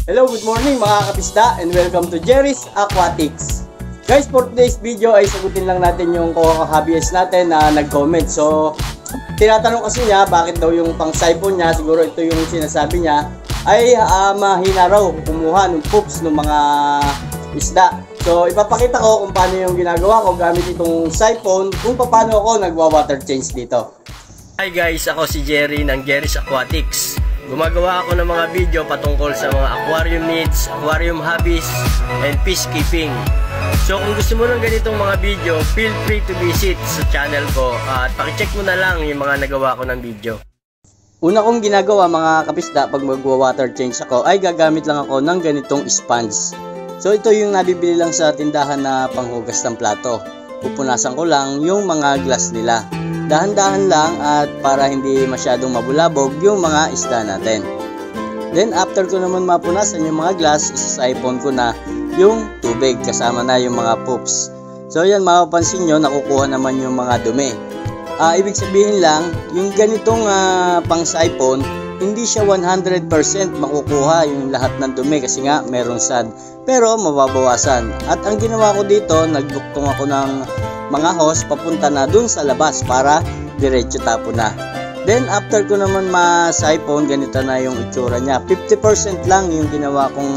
Hello, good morning mga kapisda and welcome to Jerry's Aquatics. Guys, for today's video ay sagutin lang natin yung hobbyist natin na nag-comment. So, tinatanong kasi niya bakit daw yung pang-siphon niya, siguro ito yung sinasabi niya, ay mahina raw kumuha ng poops ng mga isda. So, ipapakita ko kung paano yung ginagawa ko gamit itong siphon, kung paano ako nagwa-water change dito. Hi guys, ako si Jerry ng Jerry's Aquatics. Gumagawa ako ng mga video patungkol sa mga aquarium needs, aquarium hobbies, and peacekeeping. So kung gusto mo ng ganitong mga video, feel free to visit sa channel ko at pakicheck mo na lang yung mga nagawa ko ng video. Una kong ginagawa mga kapisda pag magwa-water change ako ay gagamit lang ako ng ganitong sponge. So ito yung nabibili lang sa tindahan na panghugas ng plato. Pupunasan ko lang yung mga glass nila. Dahan-dahan lang at para hindi masyadong mabulabog yung mga isda natin. Then after ko naman mapunasan yung mga glass, isa-siphon ko na yung tubig kasama na yung mga poops. So yan, mapapansin nyo, nakukuha naman yung mga dumi. Ibig sabihin lang, yung ganitong pang-siphon, hindi siya 100% makukuha yung lahat ng dumi kasi nga meron sand. Pero mababawasan. At ang ginawa ko dito, nagduktong ako ng mga hose papunta na dun sa labas para diretso tapo na. Then after ko naman ma-siphon, ganito na yung itsura niya. 50% lang yung ginawa kong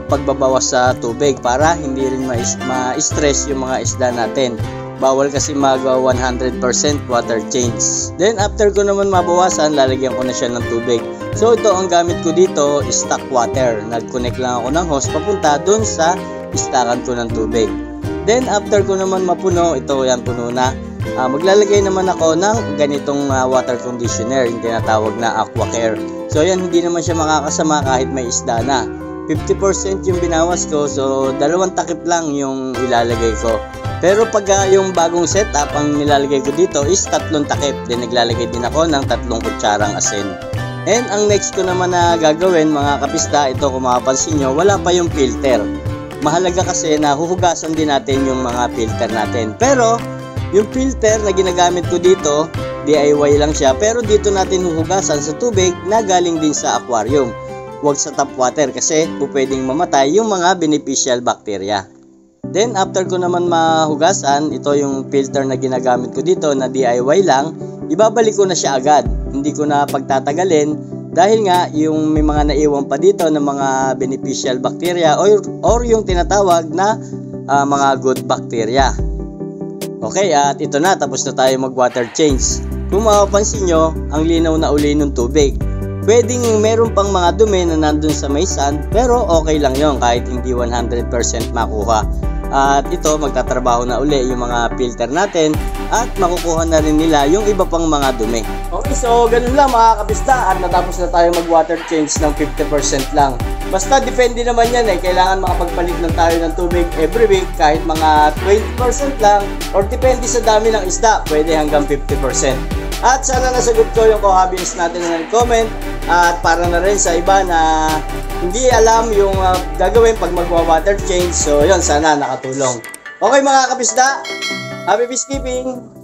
pagbabawas sa tubig para hindi rin ma-stress yung mga isda natin. Bawal kasi mag 100% water change. Then after ko naman mabawasan, lalagyan ko na siya ng tubig. So ito ang gamit ko dito, stock water. Nag-connect lang ako ng hose papunta dun sa istakan ko ng tubig. Then after ko naman mapuno, ito yan puno na. Maglalagay naman ako ng ganitong water conditioner, yung tinatawag na AquaCare. So yan, hindi naman siya makakasama kahit may isda na. 50% yung binawas ko, so 2 takip lang yung ilalagay ko. Pero pag yung bagong setup ang nilalagay ko dito is 3 takip. Then naglalagay din ako ng 3 kutsarang asin. And ang next ko naman na gagawin mga kapisda, ito kung makapansin nyo, wala pa yung filter. Mahalaga kasi na huhugasan din natin yung mga filter natin. Pero yung filter na ginagamit ko dito, DIY lang siya. Pero dito natin huhugasan sa tubig na galing din sa aquarium. Huwag sa tap water kasi pwedeng mamatay yung mga beneficial bacteria. Then after ko naman mahugasan, ito yung filter na ginagamit ko dito na DIY lang, ibabalik ko na siya agad. Hindi ko na pagtatagalin dahil nga yung may mga naiwan pa dito ng mga beneficial bacteria or yung tinatawag na mga good bacteria. Okay, at ito na, tapos na tayo mag water change. Kung mapapansin nyo, ang linaw na uli ng tubig. Pwedeng meron pang mga dumi na nandun sa may sand, pero okay lang yon kahit hindi 100% makuha. At ito, magtatrabaho na uli yung mga filter natin at makukuha na rin nila yung iba pang mga dumi. Okay, so ganun lang mga kabista at natapos na tayo mag water change ng 50% lang. Basta depende naman yan kailangan makapagpalit lang tayo ng tubig every week kahit mga 20% lang or depende sa dami ng isda, pwede hanggang 50%. At sana nasagot ko yung hobbyist natin na nag-comment at para na rin sa iba na hindi alam yung gagawin pag magwa-water change. So yun, sana nakatulong. Okay mga kapisda, happy peacekeeping!